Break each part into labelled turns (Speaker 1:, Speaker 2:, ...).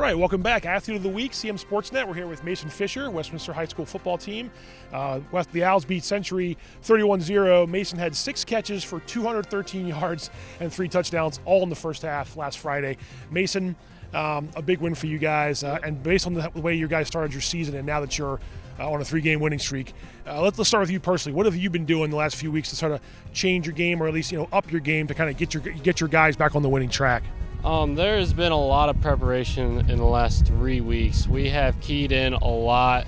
Speaker 1: right, welcome back. Athlete of the Week, CMSportsNet. We're here with Mason Fisher, Westminster High School football team. The Owls beat Century 31-0. Mason had 6 catches for 213 yards and 3 touchdowns, all in the first half last Friday. Mason, a big win for you guys. And based on the way you guys started your season and now that you're on a 3-game winning streak, let's start with you personally. What have you been doing the last few weeks to sort of change your game, or at least up your game to kind of get your guys back on the winning track?
Speaker 2: There has been a lot of preparation in the last 3 weeks. We have keyed in a lot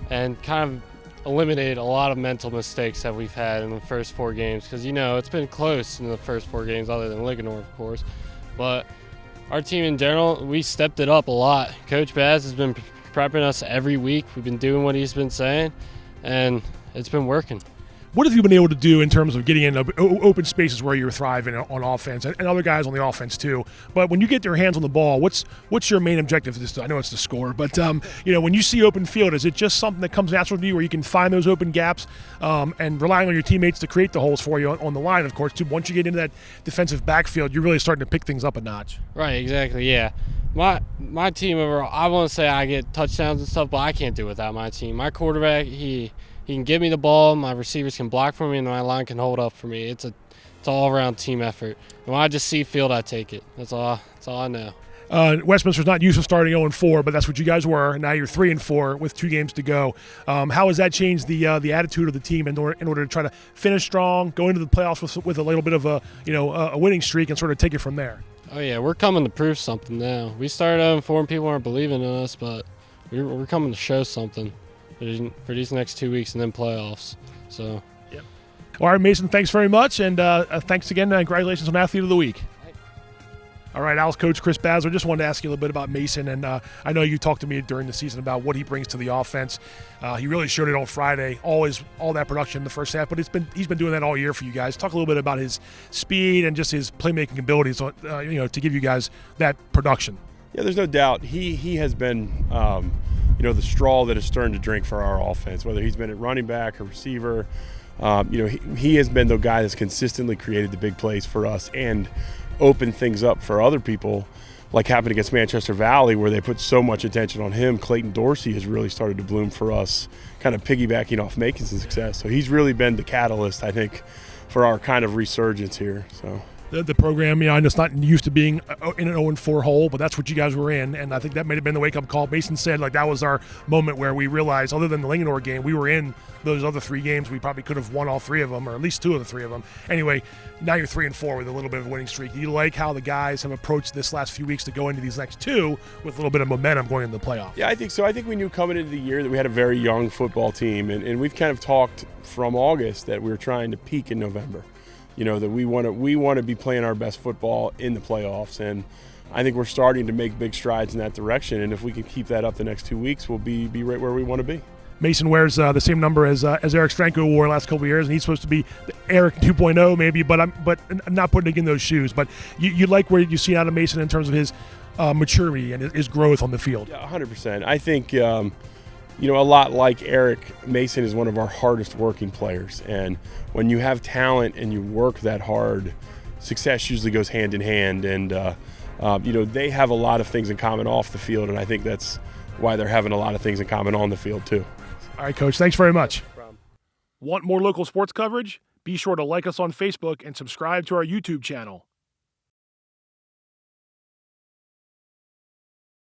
Speaker 2: and kind of eliminated a lot of mental mistakes that we've had in the first 4 games because, it's been close in the first 4 games other than Ligonor, of course. But our team in general, we stepped it up a lot. Coach Baz has been prepping us every week. We've been doing what he's been saying, and it's been working.
Speaker 1: What have you been able to do in terms of getting in open spaces where you're thriving on offense, and other guys on the offense too? But when you get your hands on the ball, what's your main objective? I know it's to score, but when you see open field, is it just something that comes natural to you where you can find those open gaps and relying on your teammates to create the holes for you on the line, of course, too? Once you get into that defensive backfield, you're really starting to pick things up a notch.
Speaker 2: Right, exactly, yeah. My team overall, I want to say I get touchdowns and stuff, but I can't do it without my team. My quarterback, he can give me the ball, my receivers can block for me, and my line can hold up for me. It's all-around team effort. And when I just see field, I take it. That's all I know.
Speaker 1: Westminster's not used to starting 0-4, but that's what you guys were. Now you're 3-4 with 2 games to go. How has that changed the attitude of the team in order to try to finish strong, go into the playoffs with a little bit of a winning streak, and sort of take it from there?
Speaker 2: Oh yeah, we're coming to prove something now. We started 0-4 and people aren't believing in us, but we're coming to show something for these next 2 weeks and then playoffs. So,
Speaker 1: yep. All right, Mason, thanks very much, and thanks again. Congratulations on Athlete of the Week. All right, Owls coach Chris Basler, just wanted to ask you a little bit about Mason, and I know you talked to me during the season about what he brings to the offense. He really showed it on Friday, all that production in the first half, but he's been doing that all year for you guys. Talk a little bit about his speed and just his playmaking abilities, to give you guys that production.
Speaker 3: Yeah, there's no doubt he has been the straw that has turned to drink for our offense, whether he's been at running back or receiver. He has been the guy that's consistently created the big plays for us and opened things up for other people, like happened against Manchester Valley, where they put so much attention on him. Clayton Dorsey has really started to bloom for us, kind of piggybacking off Makinson's success. So he's really been the catalyst, I think, for our kind of resurgence here. So.
Speaker 1: The program, I know it's not used to being in an 0-4 hole, but that's what you guys were in, and I think that may have been the wake-up call. Mason said that was our moment where we realized, other than the Ligonor game, we were in those other 3 games. We probably could have won all 3 of them, or at least 2 of the 3 of them. Anyway, now you're 3-4 with a little bit of a winning streak. Do you like how the guys have approached this last few weeks to go into these next 2 with a little bit of momentum going into the playoffs?
Speaker 3: Yeah, I think so. I think we knew coming into the year that we had a very young football team, and we've kind of talked from August that we were trying to peak in November. That we want to be playing our best football in the playoffs, and I think we're starting to make big strides in that direction. And if we can keep that up the next 2 weeks, we'll be right where we want to be.
Speaker 1: Mason wears the same number as Eric Stranko wore last couple of years, and he's supposed to be Eric 2.0 maybe, but I'm not putting in those shoes. But you like where you see out of Mason in terms of his maturity and his growth on the field.
Speaker 3: Yeah, 100%. I think. A lot like Eric, Mason is one of our hardest working players. And when you have talent and you work that hard, success usually goes hand in hand. And, they have a lot of things in common off the field, and I think that's why they're having a lot of things in common on the field too.
Speaker 1: All right, Coach, thanks very much. No problem. Want more local sports coverage? Be sure to like us on Facebook and subscribe to our YouTube channel.